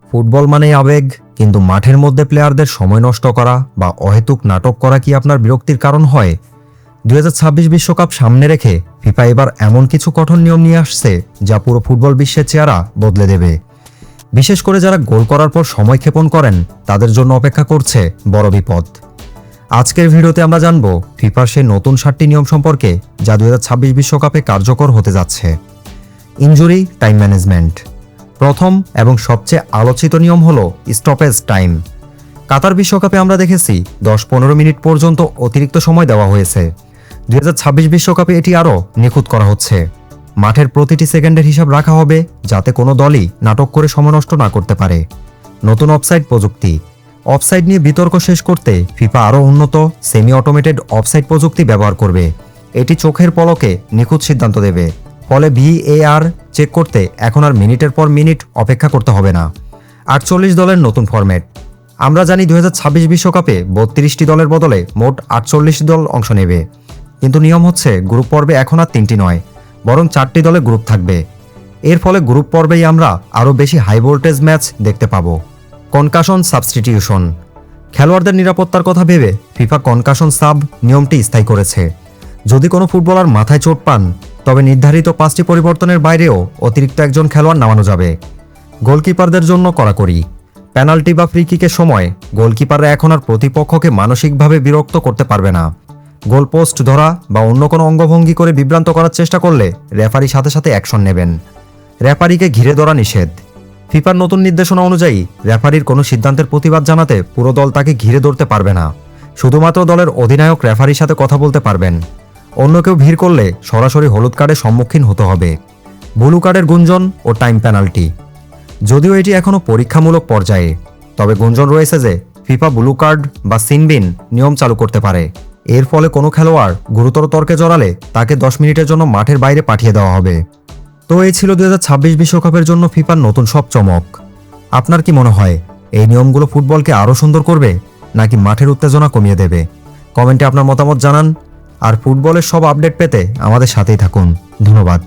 Football মানেই আবেগ, কিন্তু মাঠের মধ্যে প্লেয়ারদের সময় নষ্ট করা বা অহেতুক নাটক করা কি আপনার বিরক্তির কারণ হয়? 2026 বিশ্বকাপ সামনে রেখে ফিফা এবার এমন কিছু কঠোর নিয়ম নিয়ে আসছে যা পুরো ফুটবল বিশ্বের চেহারা বদলে দেবে। বিশেষ করে যারা গোল করার পর সময় ক্ষেপণ করেন তাদের জন্য অপেক্ষা করছে বড় বিপদ। আজকের ভিডিওতে আমরা জানব ফিফার সেই নতুন 7টি নিয়ম সম্পর্কে যা 2026 বিশ্বকাপে কার্যকর হতে যাচ্ছে। Injury time management. প্রথম এবং সবচেয়ে আলোচিত নিয়ম হলো স্টপেজ টাইম। কাতার বিশ্বকাপে আমরা দেখেছি 10-15 মিনিট পর্যন্ত অতিরিক্ত সময় দেওয়া হয়েছে। 2026 বিশ্বকাপে এটি আরও নিখুঁত করা হচ্ছে। মাঠের প্রতিটি সেকেন্ডের হিসাব রাখা হবে যাতে কোনো দলই নাটক করে সময় নষ্ট না করতে পারে। নতুন অফসাইড প্রযুক্তি। অফসাইড নিয়ে বিতর্ক শেষ করতে ফিফা আরও উন্নত সেমি অটোমেটেড অফসাইড প্রযুক্তি ব্যবহার করবে। এটি চোখের পলকে নিখুঁত সিদ্ধান্ত দেবে, ফলে VAR চেক করতে এখন আর মিনিটের পর মিনিট অপেক্ষা করতে হবে না। 48 দলের নতুন ফরম্যাট। আমরা জানি 2026 বিশ্বকাপে 32টি দলের বদলে মোট 48 দল অংশ নেবে, কিন্তু নিয়ম হচ্ছে গ্রুপ পর্বে এখন আর 3টি নয়, বরং 4টি দলে গ্রুপ থাকবে। এর ফলে গ্রুপ পর্বেই আমরা আরও বেশি হাই ভোল্টেজ ম্যাচ দেখতে পাবো। Concussion substitution. খেলোয়াড়দের নিরাপত্তার কথা ভেবে ফিফা কনকাশন সাব নিয়মটি স্থায়ী করেছে। যদি কোনো ফুটবলার মাথায় চোট পান তবে নির্ধারিত 5টি পরিবর্তনের বাইরেও অতিরিক্ত একজন খেলোয়াড় নামানো যাবে। গোলকিপারদের জন্য কড়াকড়ি। পেনাল্টি বা ফ্রি কিকের সময় গোলকিপাররা এখন আর প্রতিপক্ষকে মানসিকভাবে বিরক্ত করতে পারবে না। গোলপোস্ট ধরা বা অন্য কোনো অঙ্গভঙ্গি করে বিভ্রান্ত করার চেষ্টা করলে রেফারি সাথে সাথে অ্যাকশন নেবেন। রেফারিকে ঘিরে ধরা নিষেধ। ফিফার নতুন নির্দেশনা অনুযায়ী রেফারির কোনো সিদ্ধান্তের প্রতিবাদ জানাতে পুরো দল তাকে ঘিরে ধরতে পারবে না। শুধুমাত্র দলের অধিনায়ক রেফারির সাথে কথা বলতে পারবেন। অন্য কেউ ভিড় করলে সরাসরি হলুদ কার্ডের সম্মুখীন হতে হবে। ব্লু কার্ডের গুঞ্জন ও টাইম পেনাল্টি। যদিও এটি এখনও পরীক্ষামূলক পর্যায়ে, তবে গুঞ্জন রয়েছে যে ফিফা ব্লু কার্ড বা সিনবিন নিয়ম চালু করতে পারে। এর ফলে কোনো খেলোয়াড় গুরুতর তর্কে জড়ালে তাকে 10 মিনিটের জন্য মাঠের বাইরে পাঠিয়ে দেওয়া হবে। তো এই ছিল 2026 বিশ্বকাপের জন্য ফিফার নতুন সব চমক। আপনার কি মনে হয় এই নিয়মগুলো ফুটবলকে আরও সুন্দর করবে নাকি মাঠের উত্তেজনা কমিয়ে দেবে? কমেন্টে আপনার মতামত জানান। আর ফুটবলের সব আপডেট পেতে আমাদের সাথেই থাকুন। ধন্যবাদ।